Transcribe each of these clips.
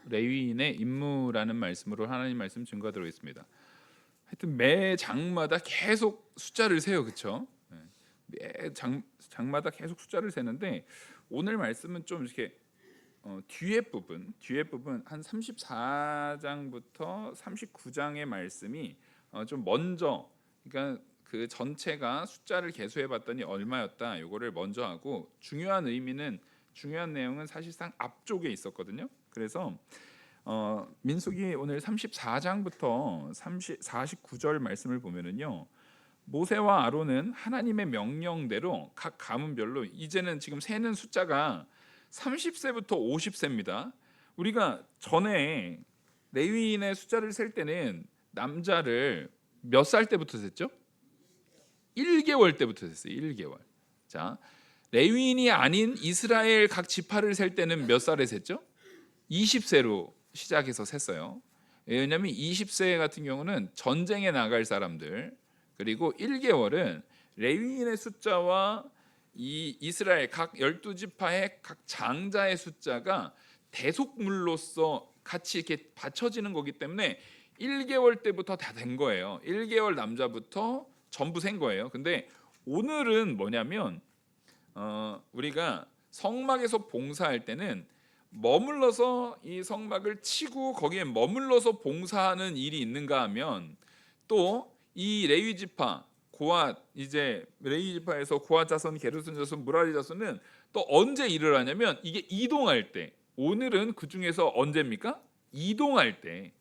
레위인의 임무라는 말씀으로 하나님 말씀 증거하도록 있습니다. 하여튼 매 장마다 계속 숫자를 세요, 그렇죠? 매 장마다 계속 숫자를 세는데 오늘 말씀은 좀 이렇게 뒤에 부분 한 34장부터 39장의 말씀이 좀 먼저, 그러니까 그 전체가 숫자를 계수해 봤더니 얼마였다, 요거를 먼저 하고 중요한 내용은 사실상 앞쪽에 있었거든요. 그래서 민수기 오늘 34장부터 49절 말씀을 보면은요, 모세와 아론은 하나님의 명령대로 각 가문별로, 이제는 지금 세는 숫자가 30세부터 50세입니다. 우리가 전에 레위인의 숫자를 셀 때는 남자를 몇 살 때부터 셌죠? 1개월 때부터 셌어요. 1개월. 자, 레위인이 아닌 이스라엘 각 지파를 셀 때는 몇 살에 셌죠? 20세로 시작해서 셌어요. 왜냐하면 20세 같은 경우는 전쟁에 나갈 사람들, 그리고 1개월은 레위인의 숫자와 이 이스라엘 각 12지파의 각 장자의 숫자가 대속물로서 같이 이렇게 받쳐지는 거기 때문에 1개월 때부터 다 된 거예요. 1개월 남자부터 전부 센 거예요. 근데 오늘은 뭐냐면 우리가 성막에서 봉사할 때는 머물러서 이 성막을 치고 거기에 머물러서 봉사하는 일이 있는가 하면, 또 이 레위 지파 고앗, 이제 레위 지파에서 고앗 자손, 게르손 자손, 무라리 자손은 또 언제 일을 하냐면 이게 이동할 때, 오늘은 그 중에서 언제입니까? 이동할 때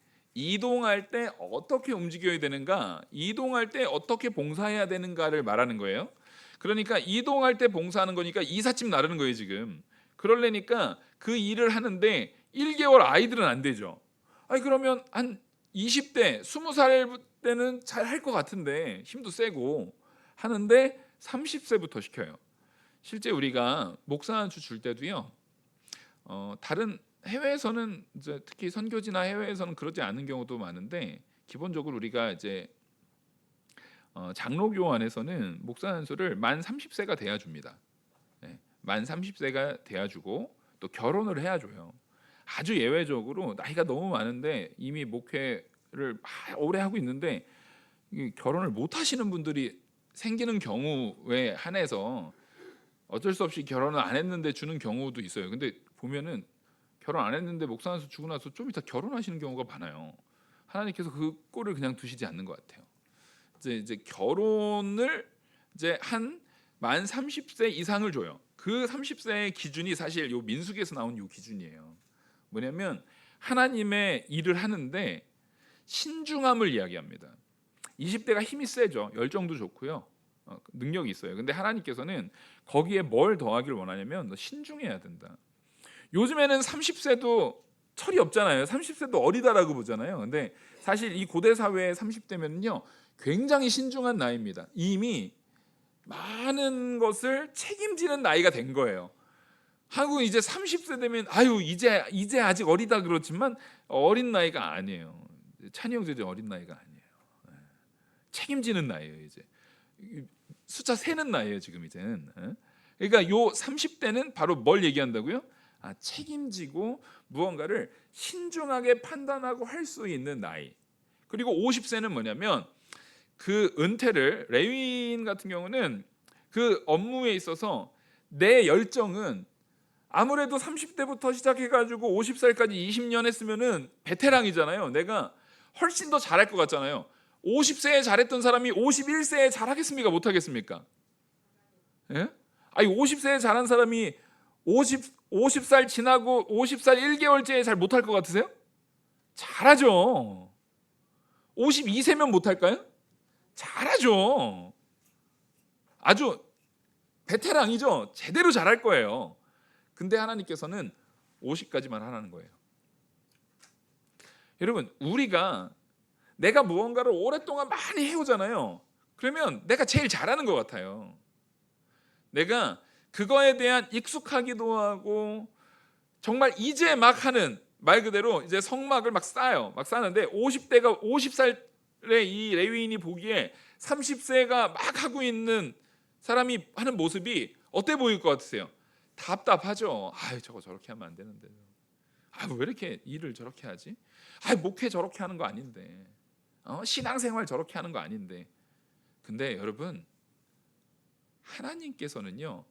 어떻게 움직여야 되는가, 이동할 때 어떻게 봉사해야 되는가를 말하는 거예요. 그러니까 이동할 때 봉사하는 거니까 이삿짐 나르는 거예요 지금. 그러려니까 그 일을 하는데 1개월 아이들은 안 되죠. 아니 그러면 한 20대, 20살 때는 잘 할 것 같은데, 힘도 세고 하는데 30세부터 시켜요. 실제 우리가 목사 안수 줄 때도요, 다른 해외에서는 이제 특히 선교지나 해외에서는 그러지 않은 경우도 많은데, 기본적으로 우리가 이제 장로교 안에서는 목사 안수를 만 30세가 돼야 줍니다. 네, 만 30세가 돼야 주고 또 결혼을 해야 줘요. 아주 예외적으로 나이가 너무 많은데 이미 목회를 오래 하고 있는데 결혼을 못 하시는 분들이 생기는 경우에 한해서 어쩔 수 없이 결혼을 안 했는데 주는 경우도 있어요. 근데 보면은 결혼 안 했는데 목사 안수 주고 나서 좀 이따 결혼하시는 경우가 많아요. 하나님께서 그 꼴을 그냥 두시지 않는 것 같아요. 이제 결혼을 이제 한 만 30세 이상을 줘요. 그 30세의 기준이 사실 요 민수기에서 나온 요 기준이에요. 뭐냐면 하나님의 일을 하는데 신중함을 이야기합니다. 20대가 힘이 세죠. 열정도 좋고요. 능력이 있어요. 근데 하나님께서는 거기에 뭘 더하기를 원하냐면 너 신중해야 된다. 요즘에는 30세도 철이 없잖아요. 30세도 어리다라고 보잖아요. 근데 사실 이 고대 사회의 30대면요 굉장히 신중한 나이입니다. 이미 많은 것을 책임지는 나이가 된 거예요. 한국은 이제 30세 되면 아유 이제 아직 어리다 그렇지만 어린 나이가 아니에요. 찬이 형제 어린 나이가 아니에요. 책임지는 나이예요. 이제 숫자 세는 나이예요 지금 이제는. 그러니까 요 30대는 바로 뭘 얘기한다고요? 책임지고 무언가를 신중하게 판단하고 할 수 있는 나이. 그리고 50세는 뭐냐면 그 은퇴를, 레위인 같은 경우는 그 업무에 있어서 내 열정은 아무래도 30대부터 시작해가지고 50살까지 20년 했으면은 베테랑이잖아요. 내가 훨씬 더 잘할 것 같잖아요. 50세에 잘했던 사람이 51세에 잘하겠습니까? 못하겠습니까? 예? 아니 50세에 잘한 사람이 50살 지나고 50살 1개월째에 잘 못할 것 같으세요? 잘하죠. 52세면 못할까요? 잘하죠. 아주 베테랑이죠. 제대로 잘할 거예요. 근데 하나님께서는 50까지만 하라는 거예요. 여러분, 우리가 내가 무언가를 오랫동안 많이 해오잖아요. 그러면 내가 제일 잘하는 것 같아요. 내가 그거에 대한 익숙하기도 하고 정말 이제 막 하는, 말 그대로 이제 성막을 막 쌓아요. 막 쌓는데 50대가 50살의 이 레위인이 보기에 30세가 막 하고 있는 사람이 하는 모습이 어때 보일 것 같으세요? 답답하죠. 아유 저거 저렇게 하면 안 되는데. 왜 이렇게 일을 저렇게 하지? 목회 저렇게 하는 거 아닌데, 신앙생활 저렇게 하는 거 아닌데. 근데 여러분, 하나님께서는요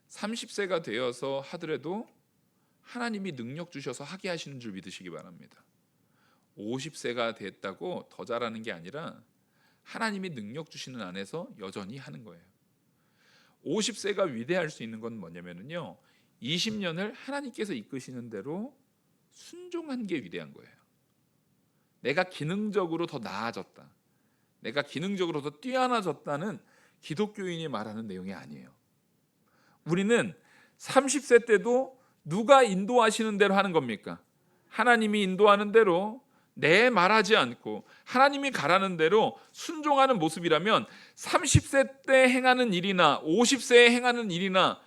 30세가 되어서 하더라도 하나님이 능력 주셔서 하게 하시는 줄 믿으시기 바랍니다. 50세가 됐다고 더 잘하는 게 아니라 하나님이 능력 주시는 안에서 여전히 하는 거예요. 50세가 위대할 수 있는 건 뭐냐면요 20년을 하나님께서 이끄시는 대로 순종한 게 위대한 거예요. 내가 기능적으로 더 나아졌다, 내가 기능적으로 더 뛰어나졌다는 기독교인이 말하는 내용이 아니에요. 우리는 30세 때도 누가 인도하시는 대로 하는 겁니까? 하나님이 인도하는 대로 내 말하지 않고 하나님이 가라는 대로 순종하는 모습이라면 30세 때 행하는 일이나 50세에 행하는 일이나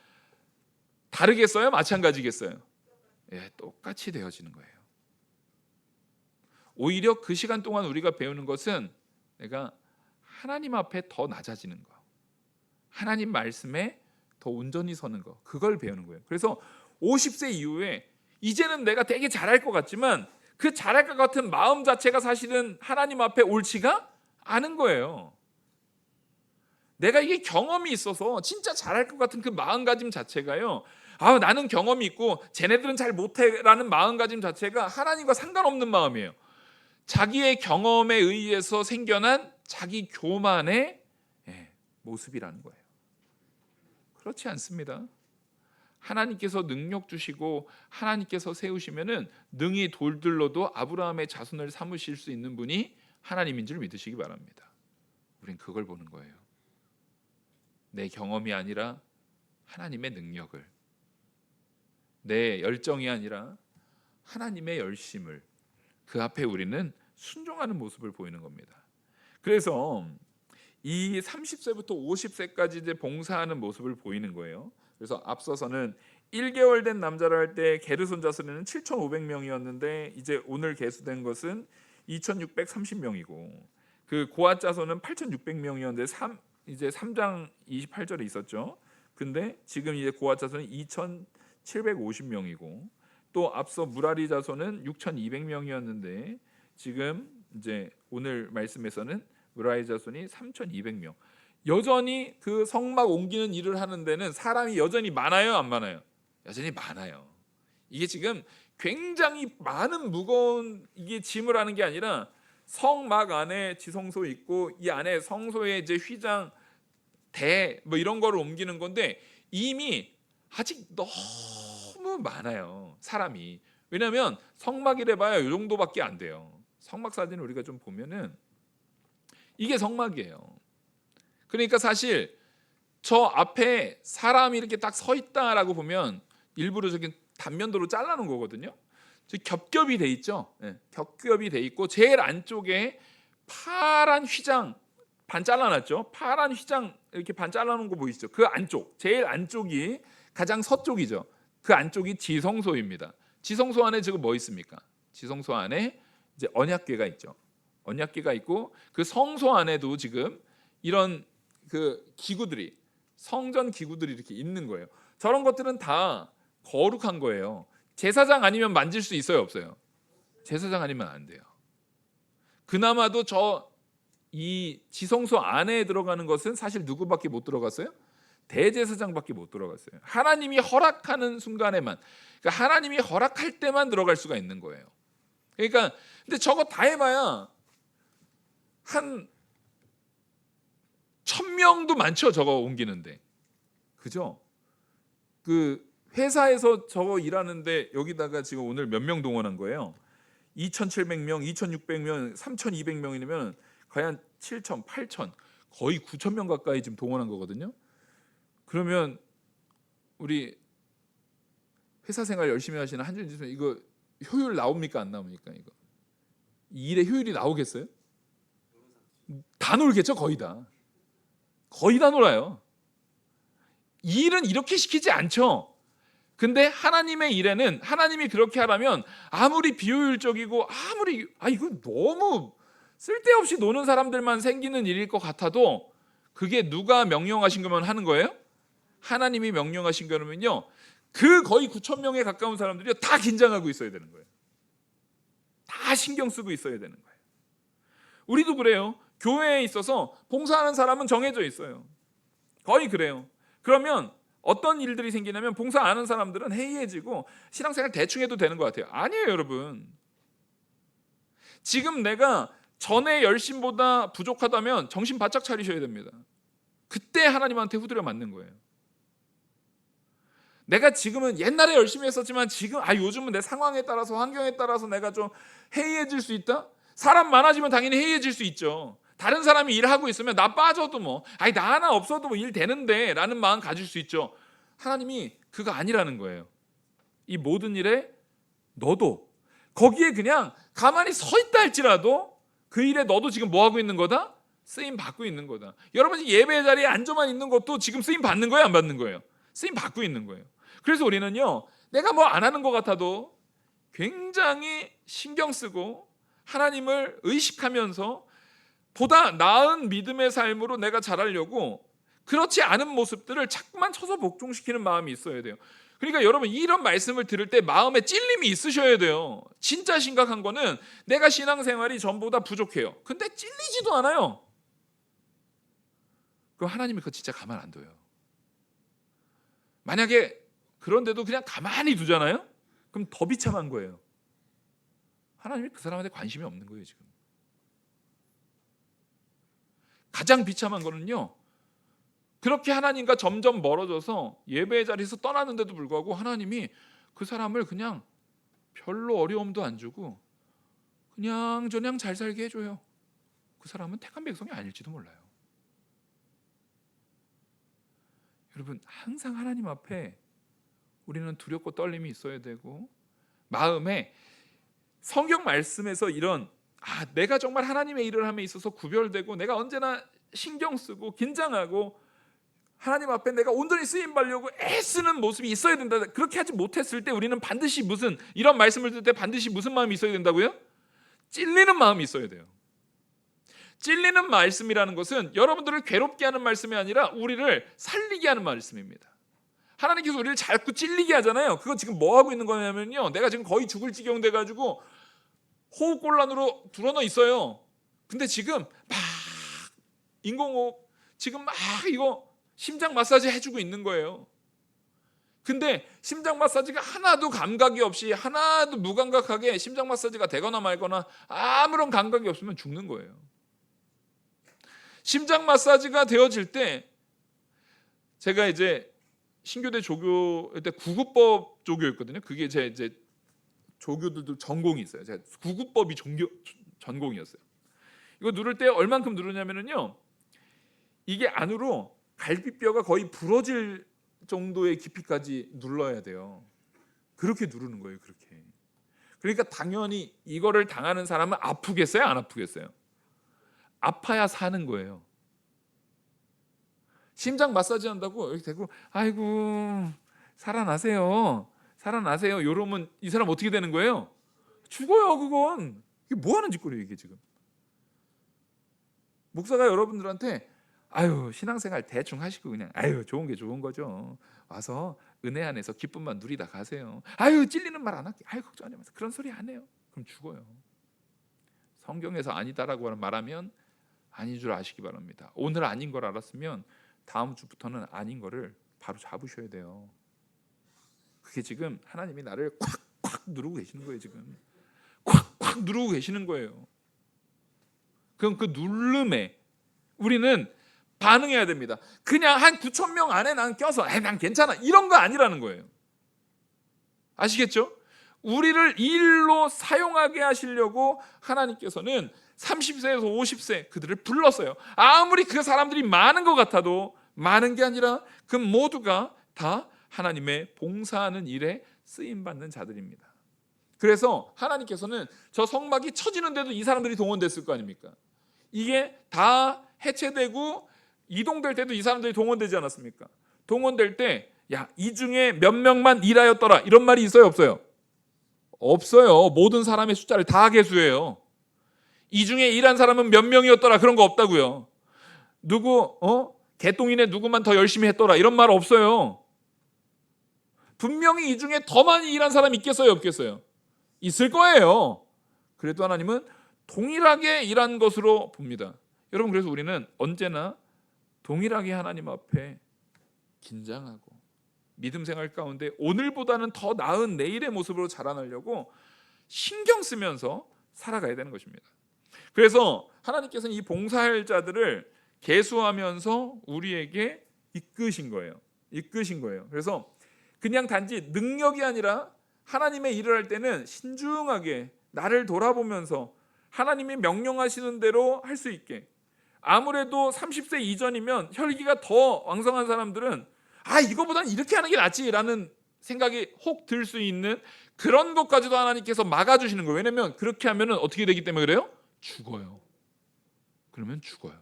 다르겠어요? 마찬가지겠어요? 똑같이 되어지는 거예요. 오히려 그 시간 동안 우리가 배우는 것은 내가 하나님 앞에 더 낮아지는 거, 하나님 말씀에 더 온전히 서는 거, 그걸 배우는 거예요. 그래서 50세 이후에 이제는 내가 되게 잘할 것 같지만 그 잘할 것 같은 마음 자체가 사실은 하나님 앞에 옳지가 않은 거예요. 내가 이게 경험이 있어서 진짜 잘할 것 같은 그 마음가짐 자체가요, 나는 경험이 있고 쟤네들은 잘 못해라는 마음가짐 자체가 하나님과 상관없는 마음이에요. 자기의 경험에 의해서 생겨난 자기 교만의 모습이라는 거예요. 그렇지 않습니다. 하나님께서 능력 주시고 하나님께서 세우시면은 능히 돌들로도 아브라함의 자손을 삼으실 수 있는 분이 하나님인 줄 믿으시기 바랍니다. 우린 그걸 보는 거예요. 내 경험이 아니라 하나님의 능력을, 내 열정이 아니라 하나님의 열심을, 그 앞에 우리는 순종하는 모습을 보이는 겁니다. 그래서 이 30세부터 50세까지 이제 봉사하는 모습을 보이는 거예요. 그래서 앞서서는 1개월 된 남자를 할 때 게르손 자손은 7,500명이었는데 이제 오늘 계수된 것은 2,630명이고 그 고앗 자손은 8,600명이었는데 이제 3장 28절에 있었죠. 근데 지금 이제 고앗 자손은 2,750명이고 또 앞서 무라리 자손은 6,200명이었는데 지금 이제 오늘 말씀에서는 무라리 자손이 3,200명. 여전히 그 성막 옮기는 일을 하는 데는 사람이 여전히 많아요, 안 많아요? 여전히 많아요. 이게 지금 굉장히 많은 무거운 이게 짐을 하는 게 아니라 성막 안에 지성소 있고 이 안에 성소에 이제 휘장 대 뭐 이런 거를 옮기는 건데 이미 아직 너무 많아요, 사람이. 왜냐하면 성막이래 봐야 이 정도밖에 안 돼요. 성막 사진을 우리가 좀 보면은 이게 성막이에요. 그러니까 사실 저 앞에 사람이 이렇게 딱 서 있다라고 보면 일부러 저기 단면도로 잘라놓은 거거든요. 겹겹이 돼 있죠. 겹겹이 돼 있고 제일 안쪽에 파란 휘장 반 잘라놨죠. 파란 휘장 이렇게 반 잘라놓은 거 보이시죠? 그 안쪽, 제일 안쪽이 가장 서쪽이죠. 그 안쪽이 지성소입니다. 지성소 안에 지금 뭐 있습니까? 지성소 안에 이제 언약궤가 있죠. 언약궤가 있고 그 성소 안에도 지금 이런 그 기구들이, 성전 기구들이 이렇게 있는 거예요. 저런 것들은 다 거룩한 거예요. 제사장 아니면 만질 수 있어요, 없어요? 제사장 아니면 안 돼요. 그나마도 이 지성소 안에 들어가는 것은 사실 누구밖에 못 들어갔어요? 대제사장밖에 못 들어갔어요. 하나님이 허락하는 순간에만, 그러니까 하나님이 허락할 때만 들어갈 수가 있는 거예요. 그러니까 근데 저거 다 해봐야 한 1,000명도 많죠, 저거 옮기는데. 그죠? 그 회사에서 저거 일하는데 여기다가 지금 오늘 몇 명 동원한 거예요? 2,700명, 2,600명, 3,200명이면 거의 한 7,000, 8,000, 거의 9,000명 가까이 지금 동원한 거거든요. 그러면 우리 회사 생활 열심히 하시는 한준희 선생님, 이거 효율 나옵니까 안 나옵니까? 이거 이 일의 효율이 나오겠어요? 다 놀겠죠, 거의 다 놀아요. 이 일은 이렇게 시키지 않죠. 근데 하나님의 일에는 하나님이 그렇게 하라면 아무리 비효율적이고 아무리 이거 너무 쓸데없이 노는 사람들만 생기는 일일 것 같아도 그게 누가 명령하신 거면 하는 거예요? 하나님이 명령하신 거면요 그 거의 9천 명에 가까운 사람들이 다 긴장하고 있어야 되는 거예요. 다 신경 쓰고 있어야 되는 거예요. 우리도 그래요. 교회에 있어서 봉사하는 사람은 정해져 있어요. 거의 그래요. 그러면 어떤 일들이 생기냐면 봉사 안 하는 사람들은 해이해지고 신앙생활 대충 해도 되는 것 같아요. 아니에요, 여러분. 지금 내가 전의 열심보다 부족하다면 정신 바짝 차리셔야 됩니다. 그때 하나님한테 후드려 맞는 거예요. 내가 지금은 옛날에 열심히 했었지만 지금 요즘은 내 상황에 따라서 환경에 따라서 내가 좀 해이해질 수 있다? 사람 많아지면 당연히 해이해질 수 있죠. 다른 사람이 일하고 있으면 나 빠져도 나 하나 없어도 일 되는데 라는 마음 가질 수 있죠. 하나님이 그거 아니라는 거예요. 이 모든 일에 너도 거기에 그냥 가만히 서 있다 할지라도 그 일에 너도 지금 뭐 하고 있는 거다? 쓰임 받고 있는 거다. 여러분이 예배 자리에 앉아만 있는 것도 지금 쓰임 받는 거예요, 안 받는 거예요? 쓰임 받고 있는 거예요. 그래서 우리는요, 내가 뭐 안 하는 것 같아도 굉장히 신경 쓰고 하나님을 의식하면서 보다 나은 믿음의 삶으로 내가 자라려고 그렇지 않은 모습들을 자꾸만 쳐서 복종시키는 마음이 있어야 돼요. 그러니까 여러분, 이런 말씀을 들을 때 마음에 찔림이 있으셔야 돼요. 진짜 심각한 거는 내가 신앙생활이 전보다 부족해요. 근데 찔리지도 않아요. 그럼 하나님이 그거 진짜 가만 안 둬요. 만약에 그런데도 그냥 가만히 두잖아요? 그럼 더 비참한 거예요. 하나님이 그 사람한테 관심이 없는 거예요, 지금. 가장 비참한 거는요, 그렇게 하나님과 점점 멀어져서 예배의 자리에서 떠나는데도 불구하고 하나님이 그 사람을 그냥 별로 어려움도 안 주고 그냥 저냥 잘 살게 해줘요. 그 사람은 택한 백성이 아닐지도 몰라요. 여러분, 항상 하나님 앞에 우리는 두렵고 떨림이 있어야 되고, 마음에 성경 말씀에서 이런 내가 정말 하나님의 일을 함에 있어서 구별되고 내가 언제나 신경 쓰고 긴장하고 하나님 앞에 내가 온전히 쓰임 받으려고 애쓰는 모습이 있어야 된다. 그렇게 하지 못했을 때 우리는 반드시 이런 말씀을 들을 때 반드시 무슨 마음이 있어야 된다고요? 찔리는 마음이 있어야 돼요. 찔리는 말씀이라는 것은 여러분들을 괴롭게 하는 말씀이 아니라 우리를 살리게 하는 말씀입니다. 하나님께서 우리를 자꾸 찔리게 하잖아요. 그거 지금 뭐 하고 있는 거냐면요, 내가 지금 거의 죽을 지경 돼가지고 호흡곤란으로 들어눠 있어요. 근데 지금 막 인공호흡 지금 막 이거 심장 마사지 해주고 있는 거예요. 근데 심장 마사지가 하나도 감각이 없이 하나도 무감각하게 심장 마사지가 되거나 말거나 아무런 감각이 없으면 죽는 거예요. 심장 마사지가 되어질 때, 제가 이제 신교대 조교 때 구급법 조교였거든요. 그게 제 이제 조교들도 전공이 있어요. 제가 구급법이 전공이었어요. 이거 누를 때 얼만큼 누르냐면요, 이게 안으로 갈비뼈가 거의 부러질 정도의 깊이까지 눌러야 돼요. 그렇게 누르는 거예요. 그렇게. 그러니까 당연히 이거를 당하는 사람은 아프겠어요? 안 아프겠어요? 아파야 사는 거예요. 심장 마사지 한다고 이렇게 대고 아이고 살아나세요 이러면 이 사람 어떻게 되는 거예요? 죽어요. 그건 이게 뭐 하는 짓거리예요, 이게 지금. 목사가 여러분들한테 신앙생활 대충 하시고 그냥 좋은 게 좋은 거죠, 와서 은혜 안에서 기쁨만 누리다 가세요, 찔리는 말 안 할게, 걱정하지 마세요, 그런 소리 안 해요. 그럼 죽어요. 성경에서 아니다라고 말하면 아닌 줄 아시기 바랍니다. 오늘 아닌 걸 알았으면 다음 주부터는 아닌 거를 바로 잡으셔야 돼요. 그게 지금 하나님이 나를 콱콱 누르고 계시는 거예요. 지금 콱콱 누르고 계시는 거예요. 그럼 그 누름에 우리는 반응해야 됩니다. 그냥 한 9천 명 안에 난 껴서 난 괜찮아 이런 거 아니라는 거예요. 아시겠죠? 우리를 일로 사용하게 하시려고 하나님께서는 30세에서 50세 그들을 불렀어요. 아무리 그 사람들이 많은 것 같아도 많은 게 아니라 그 모두가 다 하나님의 봉사하는 일에 쓰임받는 자들입니다. 그래서 하나님께서는 저 성막이 쳐지는데도 이 사람들이 동원됐을 거 아닙니까? 이게 다 해체되고 이동될 때도 이 사람들이 동원되지 않았습니까? 동원될 때 이 중에 몇 명만 일하였더라 이런 말이 있어요, 없어요? 없어요. 모든 사람의 숫자를 다 계수해요. 이 중에 일한 사람은 몇 명이었더라 그런 거 없다고요. 누구 개똥이네 누구만 더 열심히 했더라 이런 말 없어요. 분명히 이 중에 더 많이 일한 사람이 있겠어요, 없겠어요? 있을 거예요. 그래도 하나님은 동일하게 일한 것으로 봅니다. 여러분, 그래서 우리는 언제나 동일하게 하나님 앞에 긴장하고 믿음 생활 가운데 오늘보다는 더 나은 내일의 모습으로 자라나려고 신경 쓰면서 살아가야 되는 것입니다. 그래서 하나님께서는 이 봉사할 자들을 계수하면서 우리에게 이끄신 거예요. 그래서 그냥 단지 능력이 아니라 하나님의 일을 할 때는 신중하게 나를 돌아보면서 하나님이 명령하시는 대로 할 수 있게. 아무래도 30세 이전이면 혈기가 더 왕성한 사람들은 이거보단 이렇게 하는 게 낫지라는 생각이 혹 들 수 있는 그런 것까지도 하나님께서 막아주시는 거예요. 왜냐하면 그렇게 하면 어떻게 되기 때문에 그래요? 죽어요. 그러면 죽어요.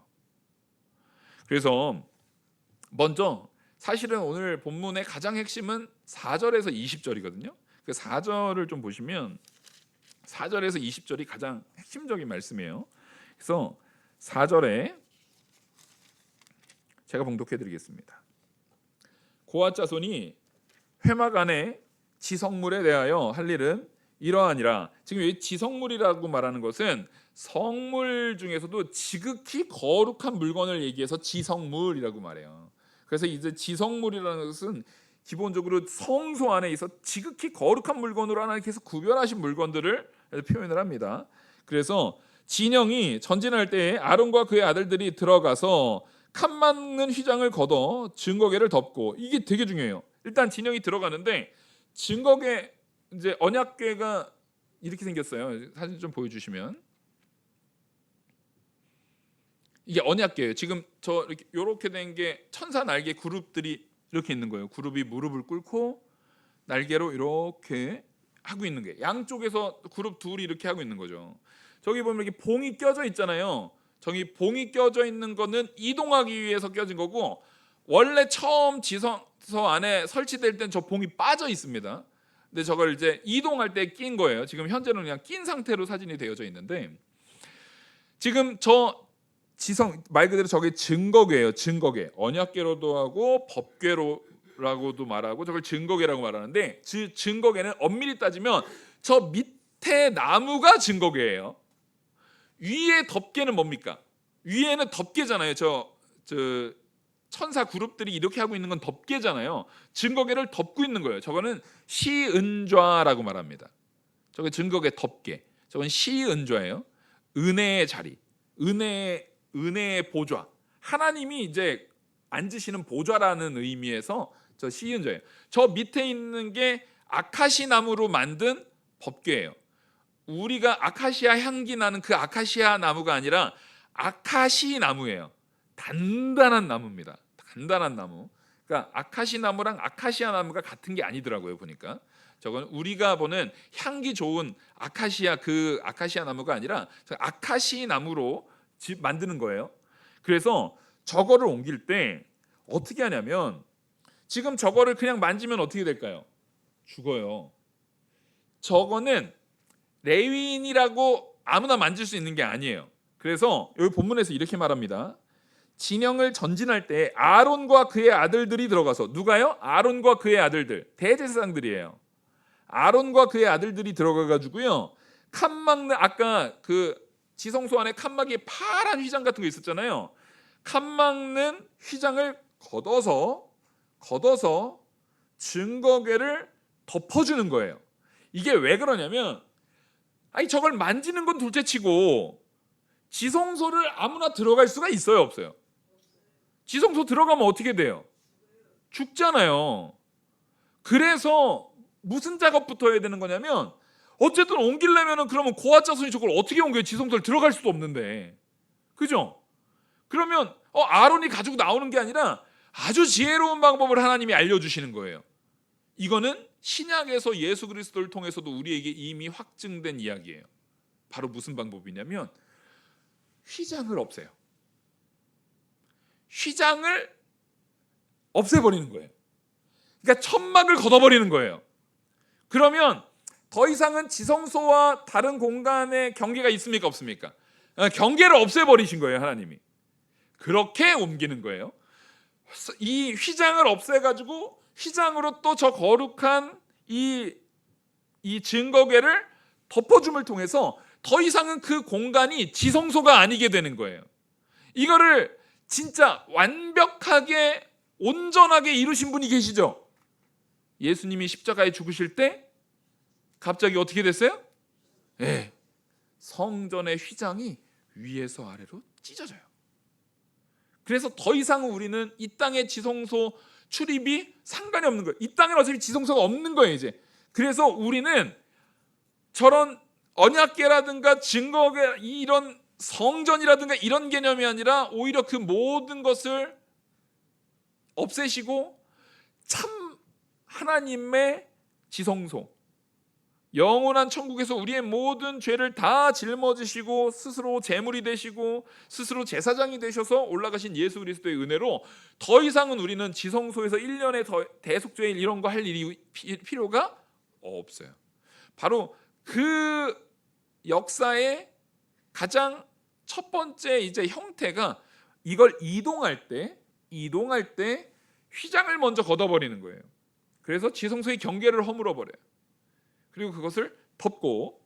그래서 먼저 사실은 오늘 본문의 가장 핵심은 4절에서 20절이거든요. 그 4절을 좀 보시면 4절에서 20절이 가장 핵심적인 말씀이에요. 그래서 4절에 제가 봉독해 드리겠습니다. 고앗 자손이 회막 안에 지성물에 대하여 할 일은 이러하니라. 지금 이 지성물이라고 말하는 것은 성물 중에서도 지극히 거룩한 물건을 얘기해서 지성물이라고 말해요. 그래서 이제 지성물이라는 것은 기본적으로 성소 안에 있어 지극히 거룩한 물건으로 하나님께서 구별하신 물건들을 표현을 합니다. 그래서 진영이 전진할 때에 아론과 그의 아들들이 들어가서 칸 막는 휘장을 걷어 증거궤를 덮고, 이게 되게 중요해요. 일단 진영이 들어가는데 증거궤, 이제 언약궤가 이렇게 생겼어요. 사진 좀 보여주시면, 이게 언약궤예요. 지금 저 이렇게 된 게 천사 날개 그룹들이 이렇게 있는 거예요. 그룹이 무릎을 꿇고 날개로 이렇게 하고 있는 게, 양쪽에서 그룹 둘이 이렇게 하고 있는 거죠. 저기 보면 이렇게 봉이 껴져 있잖아요. 저기 봉이 껴져 있는 거는 이동하기 위해서 껴진 거고, 원래 처음 지성소 안에 설치될 땐 저 봉이 빠져 있습니다. 근데 저걸 이제 이동할 때 낀 거예요. 지금 현재는 그냥 낀 상태로 사진이 되어져 있는데, 지금 저 지성 말 그대로 저게 증거궤예요. 증거궤. 언약궤로도 하고 법궤로라고도 말하고 저걸 증거궤라고 말하는데, 증거궤는 엄밀히 따지면 저 밑에 나무가 증거궤예요. 위에 덮개는 뭡니까? 위에는 덮개잖아요. 저 천사 그룹들이 이렇게 하고 있는 건 덮개잖아요. 증거궤를 덮고 있는 거예요. 저거는 시은좌라고 말합니다. 저게 증거궤 덮개. 저건 시은좌예요. 은혜의 자리, 은혜의 보좌. 하나님이 이제 앉으시는 보좌라는 의미에서 저 시은좌예요. 저 밑에 있는 게 아카시 나무로 만든 법궤예요. 우리가 아카시아 향기 나는 그 아카시아 나무가 아니라 아카시 나무예요. 단단한 나무입니다. 단단한 나무. 그러니까 아카시 나무랑 아카시아 나무가 같은 게 아니더라고요, 보니까. 저건 우리가 보는 향기 좋은 아카시아, 그 아카시아 나무가 아니라 아카시 나무로 만드는 거예요. 그래서 저거를 옮길 때 어떻게 하냐면, 지금 저거를 그냥 만지면 어떻게 될까요? 죽어요. 저거는 레위인이라고 아무나 만질 수 있는 게 아니에요. 그래서 여기 본문에서 이렇게 말합니다. 진영을 전진할 때 아론과 그의 아들들이 들어가서, 누가요? 아론과 그의 아들들, 대제사장들이에요. 아론과 그의 아들들이 들어가 가지고요, 칸 막는, 아까 그 지성소 안에 칸 막이 파란 휘장 같은 거 있었잖아요. 칸 막는 휘장을 걷어서 증거궤를 덮어주는 거예요. 이게 왜 그러냐면, 저걸 만지는 건 둘째치고 지성소를 아무나 들어갈 수가 있어요, 없어요? 지성소 들어가면 어떻게 돼요? 죽잖아요. 그래서 무슨 작업부터 해야 되는 거냐면, 어쨌든 옮기려면은 그러면 고앗 자손이 저걸 어떻게 옮겨요? 지성소를 들어갈 수도 없는데, 그죠? 그러면 아론이 가지고 나오는 게 아니라 아주 지혜로운 방법을 하나님이 알려주시는 거예요. 이거는 신약에서 예수 그리스도를 통해서도 우리에게 이미 확증된 이야기예요. 바로 무슨 방법이냐면 휘장을 없애요. 휘장을 없애버리는 거예요. 그러니까 천막을 걷어버리는 거예요. 그러면 더 이상은 지성소와 다른 공간의 경계가 있습니까, 없습니까? 경계를 없애버리신 거예요, 하나님이. 그렇게 옮기는 거예요. 이 휘장을 없애가지고 휘장으로 또 저 거룩한 이 증거궤를 덮어줌을 통해서 더 이상은 그 공간이 지성소가 아니게 되는 거예요. 이거를 진짜 완벽하게 온전하게 이루신 분이 계시죠. 예수님이 십자가에 죽으실 때 갑자기 어떻게 됐어요? 예, 성전의 휘장이 위에서 아래로 찢어져요. 그래서 더 이상 우리는 이 땅의 지성소 출입이 상관이 없는 거예요. 이 땅에는 어차피 지성소가 없는 거예요 이제. 그래서 우리는 저런 언약궤라든가 증거궤, 이런 성전이라든가 이런 개념이 아니라 오히려 그 모든 것을 없애시고 참 하나님의 지성소, 영원한 천국에서 우리의 모든 죄를 다 짊어지시고 스스로 제물이 되시고 스스로 제사장이 되셔서 올라가신 예수 그리스도의 은혜로 더 이상은 우리는 지성소에서 1년에 더 대속죄일 이런 거 할 일이 필요가 없어요. 바로 그 역사의 가장 첫 번째 이제 형태가 이걸 이동할 때 휘장을 먼저 걷어버리는 거예요. 그래서 지성소의 경계를 허물어 버려요. 그리고 그것을 덮고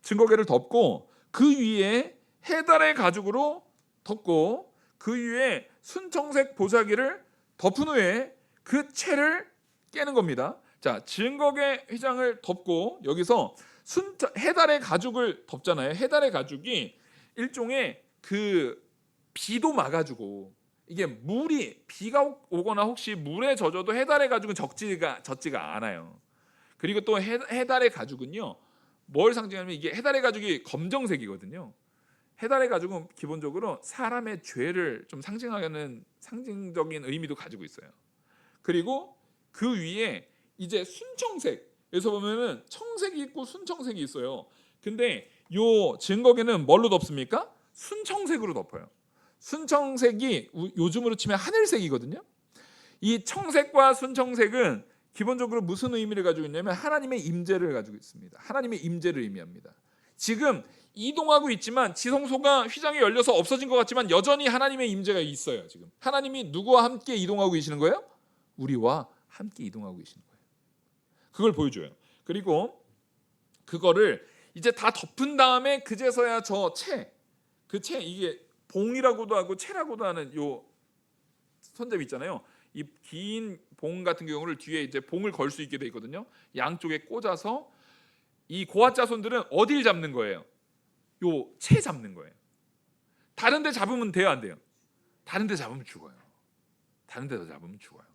증거궤를 덮고 그 위에 해달의 가죽으로 덮고 그 위에 순청색 보자기를 덮은 후에 그 채를 깨는 겁니다. 자, 증거궤 휘장을 덮고 여기서 해달의 가죽을 덮잖아요. 해달의 가죽이 일종의 그 비도 막아주고, 이게 물이 비가 오거나 혹시 물에 젖어도 해달의 가죽은 젖지가 않아요. 그리고 또 해달의 가죽은요, 뭘 상징하냐면 이게 해달의 가죽이 검정색이거든요. 해달의 가죽은 기본적으로 사람의 죄를 좀 상징하는 상징적인 의미도 가지고 있어요. 그리고 그 위에 이제 순청색, 여기서 보면은 청색이 있고 순청색이 있어요. 근데 요 증거궤는 뭘로 덮습니까? 순청색으로 덮어요. 순청색이 요즘으로 치면 하늘색이거든요. 이 청색과 순청색은 기본적으로 무슨 의미를 가지고 있냐면 하나님의 임재를 가지고 있습니다. 하나님의 임재를 의미합니다. 지금 이동하고 있지만 지성소가 휘장이 열려서 없어진 것 같지만 여전히 하나님의 임재가 있어요. 지금 하나님이 누구와 함께 이동하고 계시는 거예요? 우리와 함께 이동하고 계시는 거예요. 그걸 보여줘요. 그리고 그거를 이제 다 덮은 다음에 그제서야 그 채 이게 봉이라고도 하고 채라고도 하는 요 손잡이 있잖아요. 이 긴 봉 같은 경우를 뒤에 이제 봉을 걸 수 있게 돼 있거든요. 양쪽에 꽂아서 이 고아 자손들은 어딜 잡는 거예요? 요 채 잡는 거예요. 다른 데 잡으면 돼요, 안 돼요? 다른 데 잡으면 죽어요. 다른 데서 잡으면 죽어요.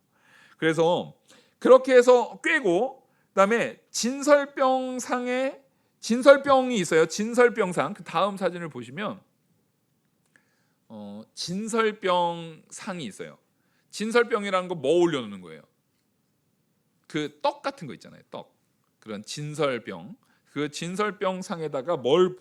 그래서 그렇게 해서 꿰고, 그다음에 진설병상에 진설병이 있어요. 진설병상. 그 다음 사진을 보시면 진설병상이 있어요. 진설병이라는 거 뭐 올려놓는 거예요? 그 떡 같은 거 있잖아요. 떡. 그런 진설병. 그 진설병상에다가 뭘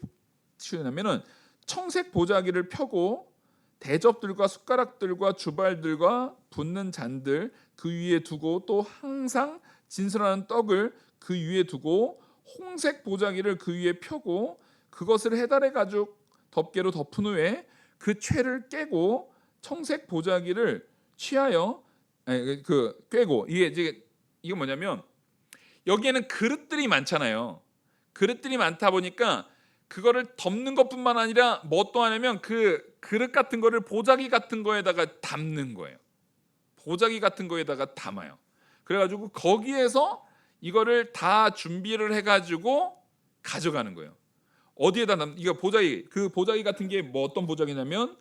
치우냐면은 청색 보자기를 펴고 대접들과 숟가락들과 주발들과 붓는 잔들 그 위에 두고, 또 항상 진설하는 떡을 그 위에 두고 홍색 보자기를 그 위에 펴고 그것을 해달의 가죽 덮개로 덮은 후에 그 채를 깨고 청색 보자기를 취하여 꿰고, 이게 뭐냐면 여기에는 그릇들이 많잖아요. 그릇들이 많다 보니까 그거를 덮는 것뿐만 아니라 뭐 또 하냐면 그 그릇 같은 거를 보자기 같은 거에다가 담는 거예요. 보자기 같은 거에다가 담아요. 그래가지고 거기에서 이거를 다 준비를 해가지고 가져가는 거예요. 어디에다 이거 보자기, 그 보자기 같은 게 뭐 어떤 보자기냐면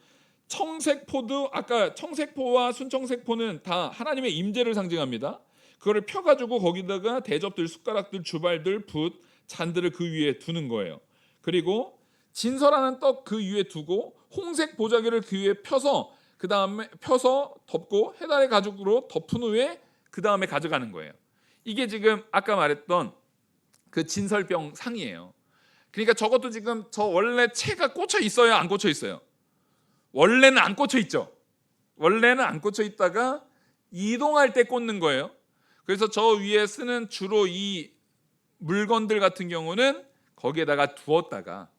청색포도, 아까 청색포와 순청색포는 다 하나님의 임재를 상징합니다. 그거를 펴가지고 거기다가 대접들, 숟가락들, 주발들, 붓, 잔들을 그 위에 두는 거예요. 그리고 진설하는 떡 그 위에 두고 홍색 보자기를 그 위에 펴서 그 다음에 덮고 해달의 가죽으로 덮은 후에 그 다음에 가져가는 거예요. 이게 지금 아까 말했던 그 진설병 상이에요. 그러니까 저것도 지금 저 원래 채가 꽂혀 있어요, 안 꽂혀 있어요? 원래는 안 꽂혀 있죠. 원래는 안 꽂혀 있다가 이동할 때 꽂는 거예요. 그래서 저 위에 쓰는 주로 이 물건들 같은 경우는 거기에다가 두었다가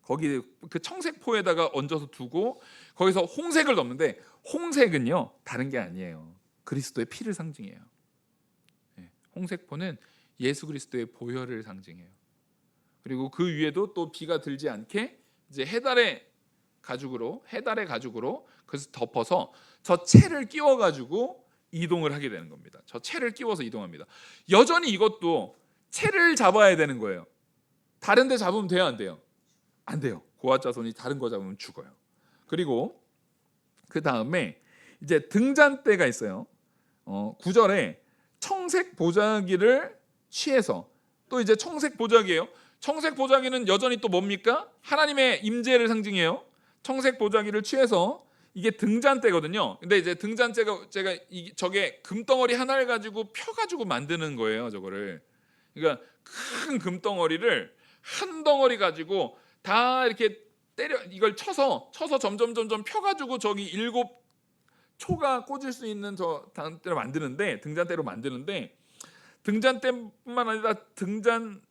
거기 그 청색포에다가 얹어서 두고 거기서 홍색을 넣는데, 홍색은요 다른 게 아니에요. 그리스도의 피를 상징해요. 홍색포는 예수 그리스도의 보혈을 상징해요. 그리고 그 위에도 또 비가 들지 않게 이제 해달의 가죽으로 그래서 덮어서 저 채를 끼워 가지고 이동을 하게 되는 겁니다. 저 채를 끼워서 이동합니다. 여전히 이것도 채를 잡아야 되는 거예요. 다른 데 잡으면 돼요, 안 돼요? 안 돼요. 고아 자손이 다른 거 잡으면 죽어요. 그리고 그 다음에 이제 등잔대가 있어요. 9절에 청색 보자기를 취해서, 또 이제 청색 보자기예요. 청색 보자기는 여전히 또 뭡니까? 하나님의 임재를 상징해요. 청색 보자기를 취해서 이게 등잔대거든요. 근데 이제 등잔대가 저게 금덩어리 하나를 가지고 펴가지고 만드는 거예요. 저거를. 그러니까 큰 금덩어리를 한 덩어리 가지고 다 이렇게 때려 이걸 쳐서 점점 펴가지고 저기 7 초가 꽂을 수 있는 저 등잔대로 만드는데 등잔대뿐만 아니라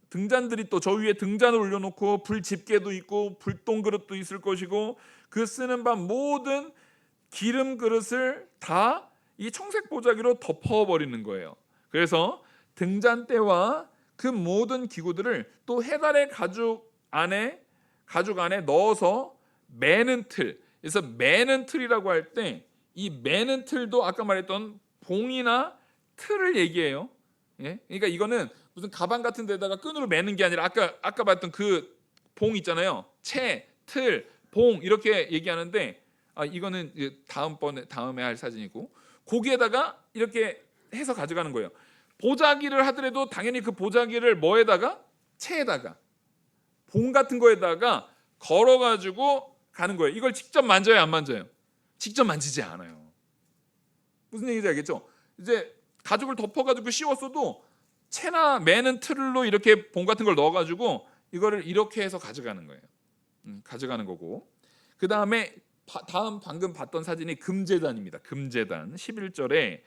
등잔들이 또 저 위에 등잔을 올려놓고 불 집게도 있고 불똥 그릇도 있을 것이고 그 쓰는 밥 모든 기름 그릇을 다 이 청색 보자기로 덮어버리는 거예요. 그래서 등잔대와 그 모든 기구들을 또 해달의 가죽 안에 넣어서 매는 틀. 그래서 매는 틀이라고 할 때 이 매는 틀도 아까 말했던 봉이나 틀을 얘기해요. 예? 그러니까 이거는 무슨 가방 같은 데다가 끈으로 매는 게 아니라 아까 봤던 그 봉 있잖아요. 채, 틀, 봉 이렇게 얘기하는데 이거는 다음에 할 사진이고 거기에다가 이렇게 해서 가져가는 거예요. 보자기를 하더라도 당연히 그 보자기를 뭐에다가 채에다가 봉 같은 거에다가 걸어가지고 가는 거예요. 이걸 직접 만져요, 안 만져요? 직접 만지지 않아요. 무슨 얘기인지 알겠죠? 이제 가죽을 덮어가지고 씌웠어도 채나 매는 틀로 이렇게 봉 같은 걸 넣어가지고 이거를 이렇게 해서 가져가는 거예요. 가져가는 거고. 그 다음에 방금 봤던 사진이 금제단입니다. 금제단 11절에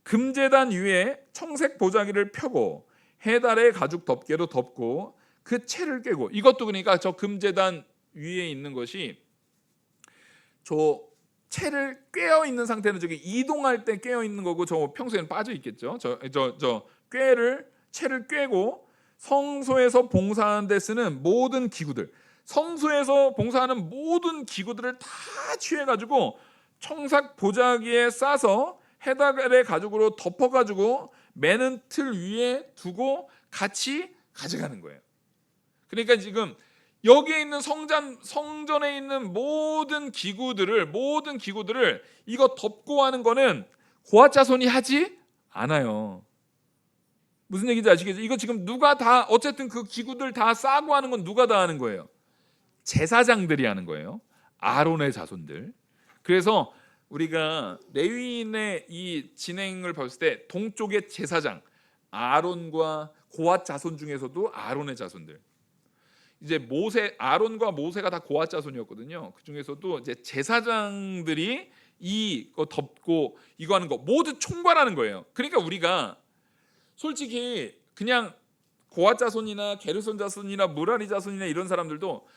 금제단 위에 청색 보자기를 펴고 해달의 가죽 덮개로 덮고 그 채를 꿰고, 이것도 그러니까 저 금제단 위에 있는 것이 저 채를 꿰어 있는 상태는 저기 이동할 때 꿰어 있는 거고 저 평소에는 빠져 있겠죠. 저 채를 꿰고 성소에서 봉사하는 데 쓰는 모든 기구들, 성소에서 봉사하는 모든 기구들을 다 취해가지고 청색 보자기에 싸서 해달의 가죽으로 덮어가지고 매는 틀 위에 두고 같이 가져가는 거예요. 그러니까 지금 여기에 있는 성전에 있는 모든 기구들을 이거 덮고 하는 거는 고아 자손이 하지 않아요. 무슨 얘기인지 아시겠죠? 이거 지금 누가 다 어쨌든 그 기구들 다 싸고 하는 건 누가 다 하는 거예요? 제사장들이 하는 거예요. 아론의 자손들. 그래서 우리가 레위인의 이 진행을 봤을 때 동쪽의 제사장 아론과 고앗 자손 중에서도 아론의 자손들, 이제 아론과 모세가 다 고앗 자손이었거든요. 그 중에서도 이제 제사장들이 이거 덮고 이거 하는 거 모두 총괄하는 거예요. 그러니까 우리가 솔직히 그냥 고앗 자손이나 게르손 자손이나 무라리 자손이나 이런 사람들도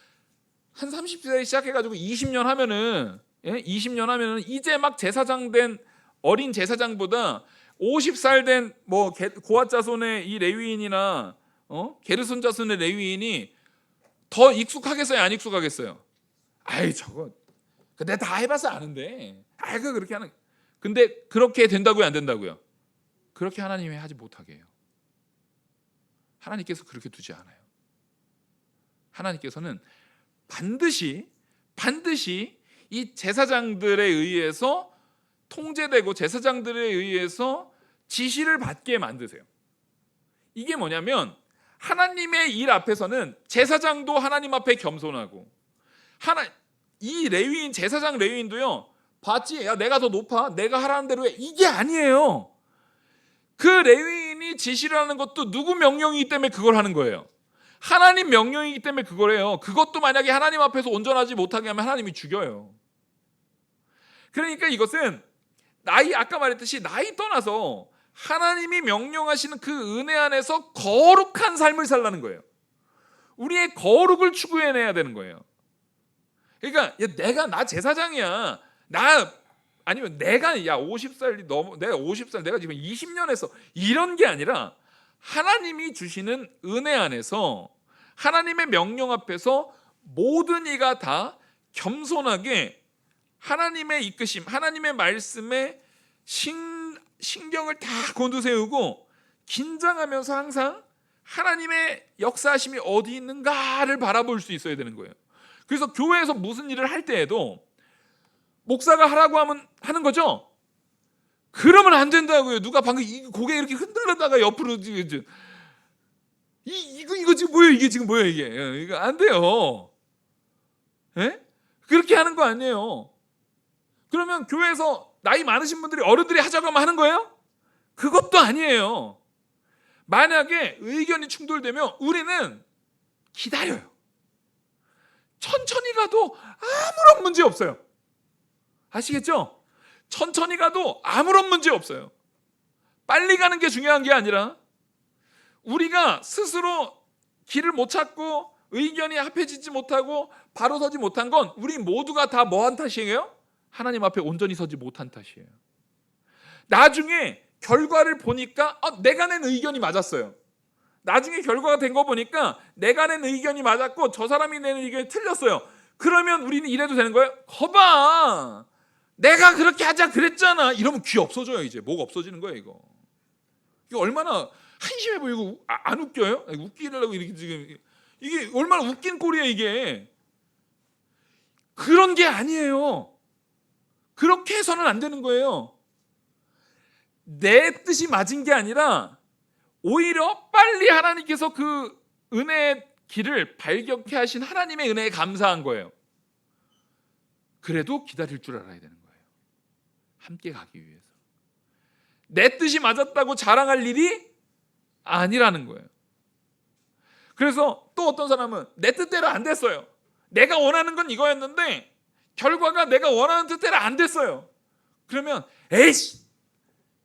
한 30세에 시작해가지고 20년 하면은 20년 하면은 이제 막 제사장 된 어린 제사장보다 50살 된 뭐 고앗 자손의 이 레위인이나 게르손 자손의 레위인이 더 익숙하겠어요, 안 익숙하겠어요? 아이 저거 내가 다 해봐서 아는데 그렇게 하는. 근데 그렇게 된다고요, 안 된다고요? 그렇게 하나님이 하지 못하게 해요. 하나님께서 그렇게 두지 않아요. 하나님께서는 반드시 이 제사장들에 의해서 통제되고 제사장들에 의해서 지시를 받게 만드세요. 이게 뭐냐면 하나님의 일 앞에서는 제사장도 하나님 앞에 겸손하고, 이 레위인 제사장 레위인도요, 봤지? 야 내가 더 높아, 내가 하라는 대로 해, 이게 아니에요. 그 레위인이 지시를 하는 것도 누구 명령이기 때문에 그걸 하는 거예요. 하나님 명령이기 때문에 그걸 해요. 그것도 만약에 하나님 앞에서 온전하지 못하게 하면 하나님이 죽여요. 그러니까 이것은 아까 말했듯이 나이 떠나서 하나님이 명령하시는 그 은혜 안에서 거룩한 삶을 살라는 거예요. 우리의 거룩을 추구해내야 되는 거예요. 그러니까 나 제사장이야, 나 아니면 내가 50살이 넘어 내가 50살 내가 지금 20년 했어 이런 게 아니라 하나님이 주시는 은혜 안에서 하나님의 명령 앞에서 모든 이가 다 겸손하게 하나님의 이끄심, 하나님의 말씀에 신경을 다 곤두세우고 긴장하면서 항상 하나님의 역사하심이 어디 있는가를 바라볼 수 있어야 되는 거예요. 그래서 교회에서 무슨 일을 할 때에도 목사가 하라고 하는 거죠. 그러면 안 된다고요. 누가 방금 고개 이렇게 흔들다가 옆으로 이거 지금 뭐예요? 이게 지금 뭐예요? 이거 안 돼요. 예? 그렇게 하는 거 아니에요. 그러면 교회에서 나이 많으신 분들이 어른들이 하자고 하면 하는 거예요? 그것도 아니에요. 만약에 의견이 충돌되면 우리는 기다려요. 천천히 가도 아무런 문제 없어요. 아시겠죠? 천천히 가도 아무런 문제 없어요. 빨리 가는 게 중요한 게 아니라 우리가 스스로 길을 못 찾고 의견이 합해지지 못하고 바로 서지 못한 건 우리 모두가 다 뭐한 탓이에요? 하나님 앞에 온전히 서지 못한 탓이에요. 나중에 결과를 보니까 내가 낸 의견이 맞았어요. 나중에 결과가 된 거 보니까 내가 낸 의견이 맞았고 저 사람이 낸 의견이 틀렸어요. 그러면 우리는 이래도 되는 거예요? 거봐, 내가 그렇게 하자 그랬잖아. 이러면 귀 없어져요. 이제 목 없어지는 거예요. 이거 얼마나 한심해 보이고 안 웃겨요? 웃기려고 이렇게 지금 이게 얼마나 웃긴 꼴이에요. 이게 그런 게 아니에요. 그렇게 해서는 안 되는 거예요. 내 뜻이 맞은 게 아니라 오히려 빨리 하나님께서 그 은혜의 길을 발견케 하신 하나님의 은혜에 감사한 거예요. 그래도 기다릴 줄 알아야 되는 거예요. 함께 가기 위해서. 내 뜻이 맞았다고 자랑할 일이 아니라는 거예요. 그래서 또 어떤 사람은 내 뜻대로 안 됐어요. 내가 원하는 건 이거였는데 결과가 내가 원하는 뜻대로 안 됐어요. 그러면 에이씨,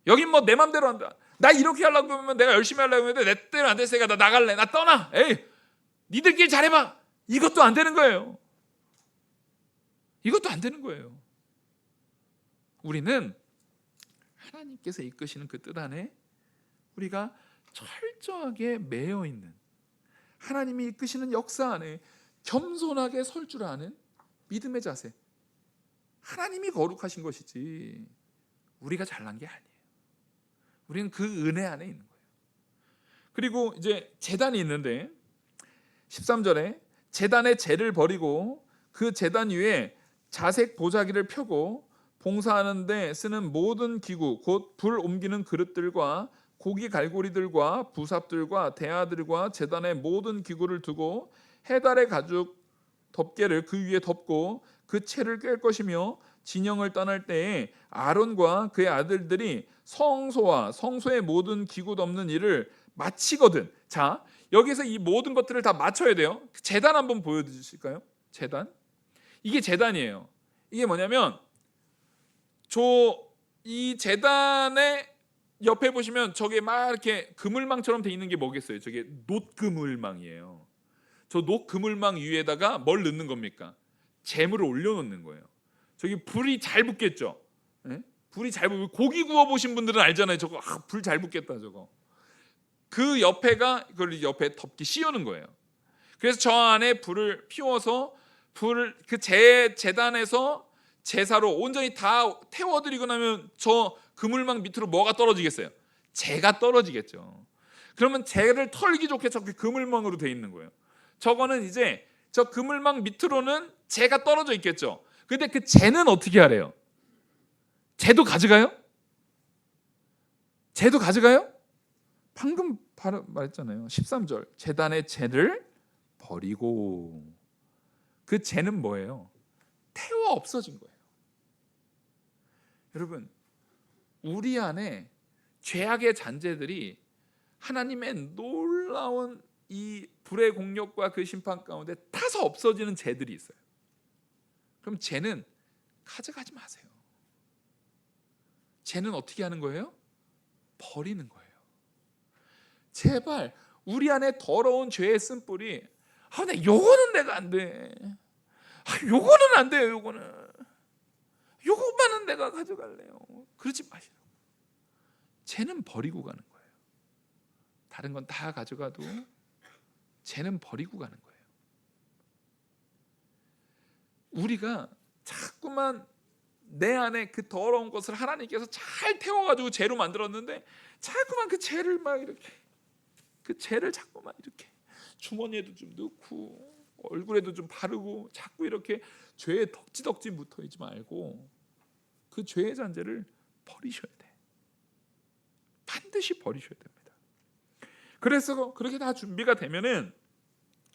여긴 뭐 내 맘대로 한다. 나 이렇게 하려고 하면 내가 열심히 하려고 했는데 내 뜻대로 안 됐으니까 나 나갈래. 나 떠나. 에이, 니들끼리 잘해봐. 이것도 안 되는 거예요. 이것도 안 되는 거예요. 우리는 하나님께서 이끄시는 그 뜻 안에 우리가 철저하게 매여 있는, 하나님이 이끄시는 역사 안에 겸손하게 설 줄 아는 믿음의 자세. 하나님이 거룩하신 것이지 우리가 잘난 게 아니에요. 우리는 그 은혜 안에 있는 거예요. 그리고 이제 제단이 있는데 13절에 제단의 재를 버리고 그 제단 위에 자색 보자기를 펴고 봉사하는 데 쓰는 모든 기구 곧 불 옮기는 그릇들과 고기 갈고리들과 부삽들과 대야들과 제단의 모든 기구를 두고 해달의 가죽 덮개를 그 위에 덮고 그 채를 꿰 것이며 진영을 떠날 때에 아론과 그의 아들들이 성소와 성소의 모든 기구 덮는 일을 마치거든. 자, 여기서 이 모든 것들을 다 맞춰야 돼요. 제단 한번 보여주실까요? 제단. 이게 제단이에요. 이게 뭐냐면 이 제단의 옆에 보시면 저게 막 이렇게 그물망처럼 돼 있는 게 뭐겠어요? 저게 놋그물망이에요. 저 놋그물망 위에다가 뭘 넣는 겁니까? 재물을 올려놓는 거예요. 저기 불이 잘 붙겠죠. 네? 불이 잘 붙. 고기 구워 보신 분들은 알잖아요. 저거 불 잘 붙겠다 저거. 그 옆에가 그걸 옆에 덮기 씌우는 거예요. 그래서 저 안에 불을 피워서 불을 그 제단에서 제사로 온전히 다 태워드리고 나면 저 그물망 밑으로 뭐가 떨어지겠어요? 재가 떨어지겠죠. 그러면 재를 털기 좋게 저렇게 그물망으로 돼 있는 거예요. 저거는 이제 저 그물망 밑으로는 재가 떨어져 있겠죠. 근데 그 재는 어떻게 하래요? 재도 가져가요? 재도 가져가요? 방금 바로 말했잖아요. 13절 제단의 재를 버리고. 그 재는 뭐예요? 태워 없어진 거예요. 여러분, 우리 안에 죄악의 잔재들이 하나님의 놀라운 이 불의 공력과 그 심판 가운데 타서 없어지는 재들이 있어요. 그럼 재는 가져가지 마세요. 재는 어떻게 하는 거예요? 버리는 거예요. 제발 우리 안에 더러운 죄의 쓴뿌리, 요거는 내가 안 돼. 요거는 안 돼요. 요거는 요것만은 내가 가져갈래요. 그러지 마시라고. 쟤는 버리고 가는 거예요. 다른 건 다 가져가도 쟤는 버리고 가는 거예요. 우리가 자꾸만 내 안에 그 더러운 것을 하나님께서 잘 태워가지고 죄로 만들었는데 자꾸만 그 죄를 막 이렇게, 그 죄를 자꾸만 이렇게 주머니에도 좀 넣고 얼굴에도 좀 바르고 자꾸 이렇게 죄에 덕지덕지 묻어있지 말고 그 죄의 잔재를 버리셔야 돼. 반드시 버리셔야 됩니다. 그래서 그렇게 다 준비가 되면은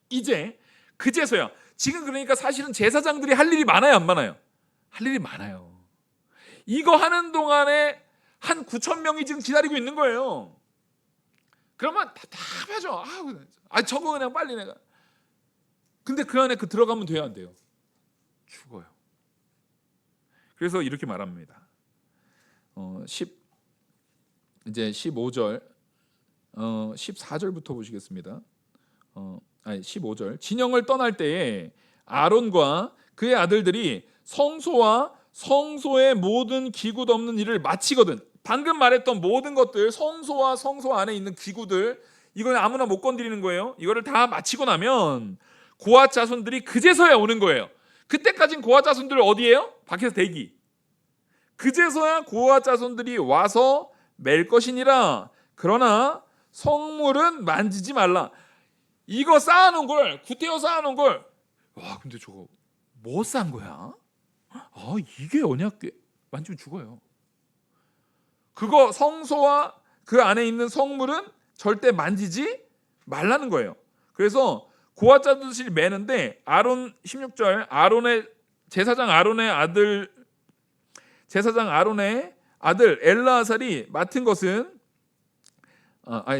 이제 그제서야, 지금 그러니까 사실은 제사장들이 할 일이 많아요, 안 많아요? 할 일이 많아요. 이거 하는 동안에 한 9천 명이 지금 기다리고 있는 거예요. 그러면 답답하죠. 저거 그냥 빨리 내가. 근데 그 안에 들어가면 돼요, 안 돼요? 죽어요. 그래서 이렇게 말합니다. 이제 15절, 14절부터 보시겠습니다. 15절. 진영을 떠날 때에 아론과 그의 아들들이 성소와 성소의 모든 기구 덮는 일을 마치거든. 방금 말했던 모든 것들, 성소와 성소 안에 있는 기구들, 이건 아무나 못 건드리는 거예요. 이거를 다 마치고 나면 고앗 자손들이 그제서야 오는 거예요. 그때까진 고앗 자손들 어디예요? 밖에서 대기. 그제서야 고앗 자손들이 와서 맬 것이니라. 그러나 성물은 만지지 말라. 이거 쌓아놓은 걸, 구태여 쌓아놓은 걸, 와 근데 저거 뭐 쌓은 거야? 이게 언약궤. 만지면 죽어요. 그거 성소와 그 안에 있는 성물은 절대 만지지 말라는 거예요. 그래서 고앗 자손들이 매는데 아론, 16절, 아론의 제사장 아론의 아들 엘르아살이 맡은 것은,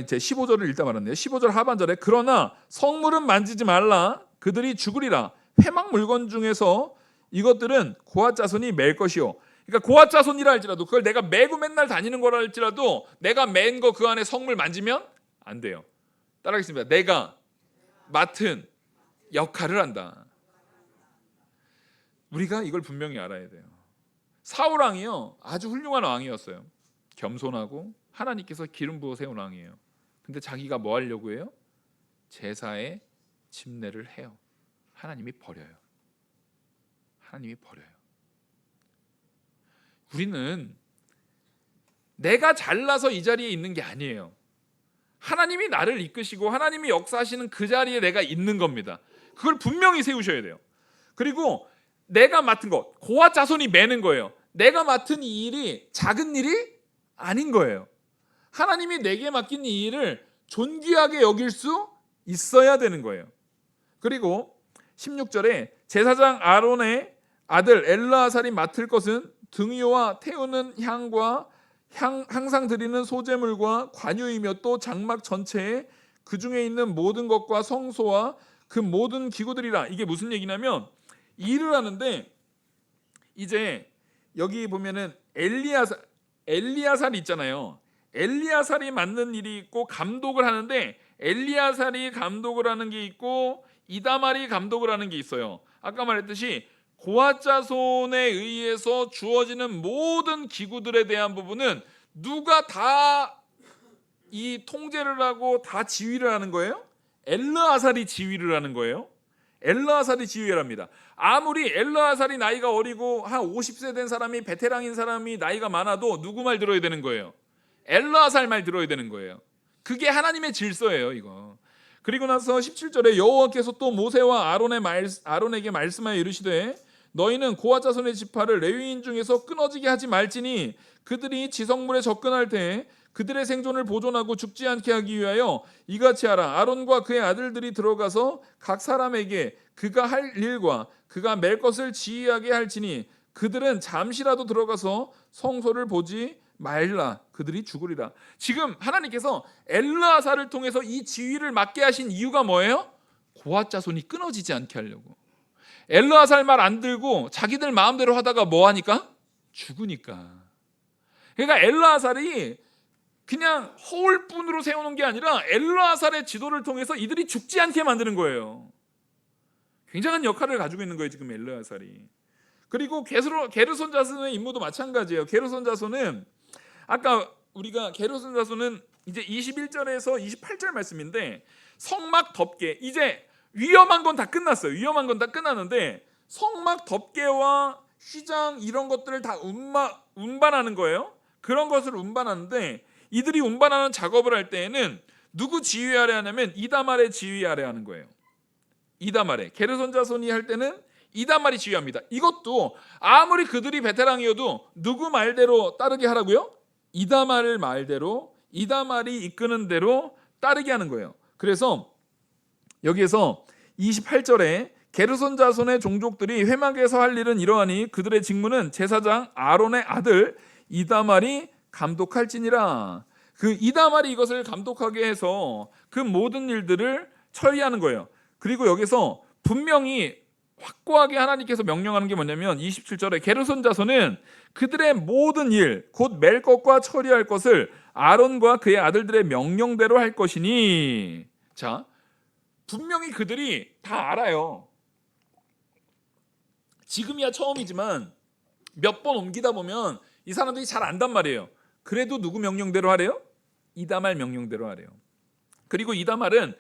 제 15절을 읽다 말았네요. 15절 하반절에 그러나 성물은 만지지 말라. 그들이 죽으리라. 회막 물건 중에서 이것들은 고앗 자손이 맬 것이요. 그러니까 고앗 자손이라 할지라도, 그걸 내가 메고 맨날 다니는 거라 할지라도 내가 맨 거 그 안에 성물 만지면 안 돼요. 따라하겠습니다. 내가 맡은 역할을 한다. 우리가 이걸 분명히 알아야 돼요. 사울 왕이요, 아주 훌륭한 왕이었어요. 겸손하고 하나님께서 기름 부어 세운 왕이에요. 근데 자기가 뭐 하려고 해요? 제사의 집례를 해요. 하나님이 버려요. 하나님이 버려요. 우리는 내가 잘나서 이 자리에 있는 게 아니에요. 하나님이 나를 이끄시고 하나님이 역사하시는 그 자리에 내가 있는 겁니다. 그걸 분명히 세우셔야 돼요. 그리고 내가 맡은 것, 고앗 자손이 매는 거예요. 내가 맡은 이 일이 작은 일이 아닌 거예요. 하나님이 내게 맡긴 이 일을 존귀하게 여길 수 있어야 되는 거예요. 그리고 16절에 제사장 아론의 아들 엘르아살이 맡을 것은 등유와 태우는 향과 항상 드리는 소제물과 관유이며 또 장막 전체에 그 중에 있는 모든 것과 성소와 그 모든 기구들이라. 이게 무슨 얘기냐면, 일을 하는데 이제 여기 보면은 엘리야살이 있잖아요. 엘리야살이 맡는 일이 있고 감독을 하는데, 엘리야살이 감독을 하는 게 있고 이다말이 감독을 하는 게 있어요. 아까 말했듯이 고앗 자손에 의해서 주어지는 모든 기구들에 대한 부분은 누가 다 이 통제를 하고 다 지휘를 하는 거예요? 엘르아살이 지휘를 하는 거예요. 엘르아살이 지휘를 합니다. 아무리 엘르아살이 나이가 어리고 한 50세 된 사람이, 베테랑인 사람이 나이가 많아도 누구 말 들어야 되는 거예요? 엘르아살 말 들어야 되는 거예요. 그게 하나님의 질서예요, 이거. 그리고 나서 17절에 여호와께서 또 모세와 아론에게 말씀하여 이르시되 너희는 고앗 자손의 지파를 레위인 중에서 끊어지게 하지 말지니 그들이 지성물에 접근할 때 그들의 생존을 보존하고 죽지 않게 하기 위하여 이같이 하라. 아론과 그의 아들들이 들어가서 각 사람에게 그가 할 일과 그가 맬 것을 지휘하게 할지니 그들은 잠시라도 들어가서 성소를 보지 말라. 그들이 죽으리라. 지금 하나님께서 엘르아살을 통해서 이 지휘를 맡게 하신 이유가 뭐예요? 고앗 자손이 끊어지지 않게 하려고. 엘르아살 말 안 들고 자기들 마음대로 하다가 뭐 하니까? 죽으니까. 그러니까 엘르아살이 그냥 허울뿐으로 세우는 게 아니라 엘르아살의 지도를 통해서 이들이 죽지 않게 만드는 거예요. 굉장한 역할을 가지고 있는 거예요, 지금 엘르아살이. 그리고 게르손 자손의 임무도 마찬가지예요. 게르손 자손은 아까 우리가 게르손 자손은 이제 21절에서 28절 말씀인데 성막 덮개, 이제 위험한 건 다 끝났어요. 위험한 건 다 끝났는데 성막 덮개와 휘장 이런 것들을 다 운반하는 거예요. 그런 것을 운반하는데 이들이 운반하는 작업을 할 때에는 누구 지휘 아래 하냐면 이다말의 지휘 아래 하는 거예요. 이다말의 게르손 자손이 할 때는 이다말이 지휘합니다. 이것도 아무리 그들이 베테랑이어도 누구 말대로 따르게 하라고요? 이다말 말대로, 이다말이 이끄는 대로 따르게 하는 거예요. 그래서 여기에서 28절에 게르손 자손의 종족들이 회막에서 할 일은 이러하니 그들의 직무는 제사장 아론의 아들 이다말이 감독할지니라. 그 이다말이 이것을 감독하게 해서 그 모든 일들을 처리하는 거예요. 그리고 여기서 분명히 확고하게 하나님께서 명령하는 게 뭐냐면 27절에 게르손 자손은 그들의 모든 일 곧 맬 것과 처리할 것을 아론과 그의 아들들의 명령대로 할 것이니. 자, 분명히 그들이 다 알아요. 지금이야 처음이지만 몇 번 옮기다 보면 이 사람들이 잘 안단 말이에요. 그래도 누구 명령대로 하래요? 이다말 명령대로 하래요. 그리고 이다말은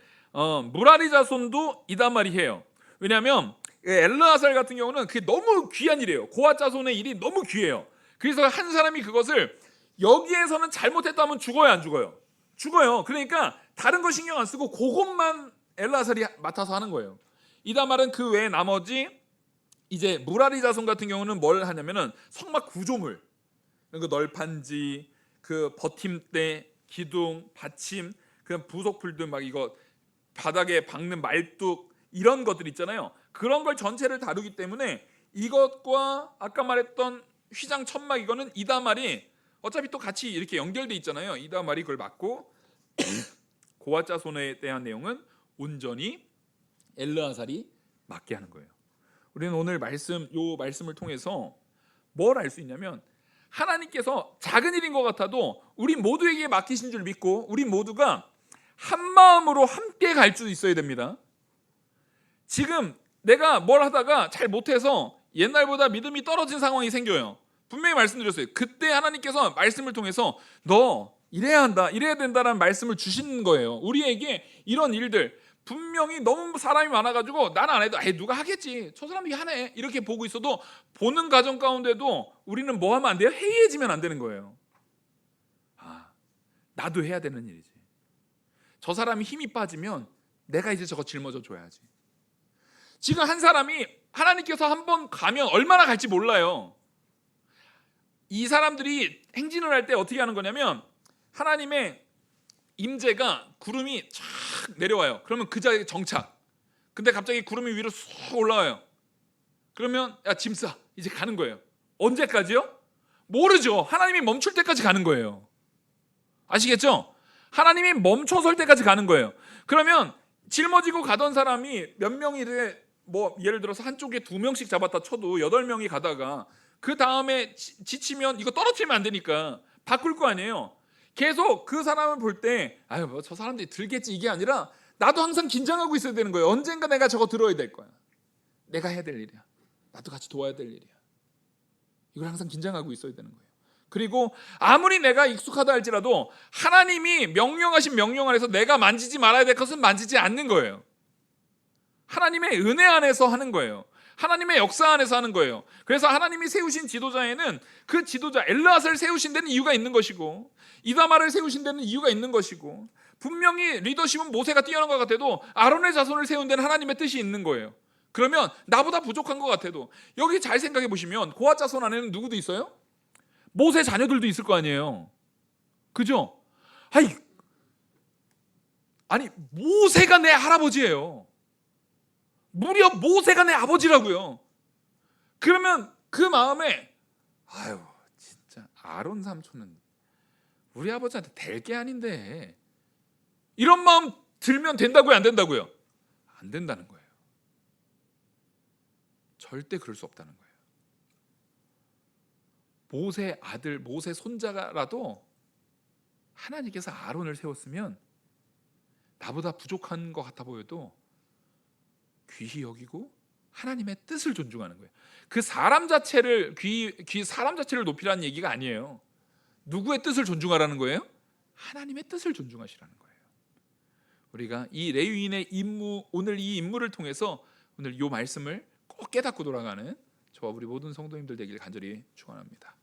무라리 자손도 이다말이 해요. 왜냐하면 엘르아살 같은 경우는 그게 너무 귀한 일이에요. 고핫 자손의 일이 너무 귀해요. 그래서 한 사람이 그것을 여기에서는 잘못했다면 죽어요, 안 죽어요? 죽어요. 그러니까 다른 거 신경 안 쓰고 그것만 엘르아살이 맡아서 하는 거예요. 이다말은 그 외에 나머지 이제 무라리 자손 같은 경우는 뭘 하냐면은 성막 구조물, 그 널판지, 그 버팀대, 기둥, 받침, 그 부속풀들 막 이거 바닥에 박는 말뚝 이런 것들 있잖아요. 그런 걸 전체를 다루기 때문에 이것과 아까 말했던 휘장 천막 이거는 이다말이 어차피 또 같이 이렇게 연결돼 있잖아요. 이다말이 그걸 맡고 고핫 자손에 대한 내용은 온전히 엘르아살이 맡게 하는 거예요. 우리는 오늘 요 말씀을 통해서 뭘 알 수 있냐면 하나님께서 작은 일인 것 같아도 우리 모두에게 맡기신 줄 믿고 우리 모두가 한 마음으로 함께 갈 수 있어야 됩니다. 지금 내가 뭘 하다가 잘 못해서 옛날보다 믿음이 떨어진 상황이 생겨요. 분명히 말씀드렸어요. 그때 하나님께서 말씀을 통해서 너 이래야 한다, 이래야 된다라는 말씀을 주시는 거예요. 우리에게 이런 일들 분명히 너무 사람이 많아가지고 나는 안 해도 누가 하겠지, 저 사람이 하네 이렇게 보고 있어도 보는 과정 가운데도 우리는 뭐 하면 안 돼요? 해이해지면 안 되는 거예요. 나도 해야 되는 일이지. 저 사람이 힘이 빠지면 내가 이제 저거 짊어져 줘야지. 지금 한 사람이 하나님께서 한번 가면 얼마나 갈지 몰라요. 이 사람들이 행진을 할 때 어떻게 하는 거냐면 하나님의 임재가 구름이 쫙 내려와요. 그러면 그 자리에 정착. 근데 갑자기 구름이 위로 쑥 올라와요. 그러면 야, 짐 싸. 이제 가는 거예요. 언제까지요? 모르죠. 하나님이 멈출 때까지 가는 거예요. 아시겠죠? 하나님이 멈춰설 때까지 가는 거예요. 그러면 짊어지고 가던 사람이 몇 명이 뭐 예를 들어서 한쪽에 2명씩 잡았다 쳐도 8명이 가다가 그 다음에 지치면 이거 떨어뜨리면 안 되니까 바꿀 거 아니에요. 계속 그 사람을 볼 때 뭐 저 사람들이 들겠지 이게 아니라 나도 항상 긴장하고 있어야 되는 거예요. 언젠가 내가 저거 들어야 될 거야. 내가 해야 될 일이야. 나도 같이 도와야 될 일이야. 이걸 항상 긴장하고 있어야 되는 거예요. 그리고 아무리 내가 익숙하다 할지라도 하나님이 명령하신 명령 안에서 내가 만지지 말아야 될 것은 만지지 않는 거예요. 하나님의 은혜 안에서 하는 거예요. 하나님의 역사 안에서 하는 거예요. 그래서 하나님이 세우신 지도자에는 그 지도자 엘르아살을 세우신 데는 이유가 있는 것이고 이다말을 세우신 데는 이유가 있는 것이고 분명히 리더십은 모세가 뛰어난 것 같아도 아론의 자손을 세운 데는 하나님의 뜻이 있는 거예요. 그러면 나보다 부족한 것 같아도 여기 잘 생각해 보시면 고핫 자손 안에는 누구도 있어요? 모세 자녀들도 있을 거 아니에요. 그죠? 아니 모세가 내 할아버지예요. 무려 모세가 내 아버지라고요. 그러면 그 마음에 진짜 아론 삼촌은 우리 아버지한테 될 게 아닌데 이런 마음 들면 된다고요, 안 된다고요? 안 된다는 거예요. 절대 그럴 수 없다는 거예요. 모세 아들, 모세 손자라도 하나님께서 아론을 세웠으면 나보다 부족한 것 같아 보여도 귀히 여기고 하나님의 뜻을 존중하는 거예요. 그 사람 자체를 사람 자체를 높이라는 얘기가 아니에요. 누구의 뜻을 존중하라는 거예요? 하나님의 뜻을 존중하시라는 거예요. 우리가 이 레위인의 임무, 오늘 이 임무를 통해서 오늘 이 말씀을 꼭 깨닫고 돌아가는 저와 우리 모든 성도님들 되길 간절히 축원합니다.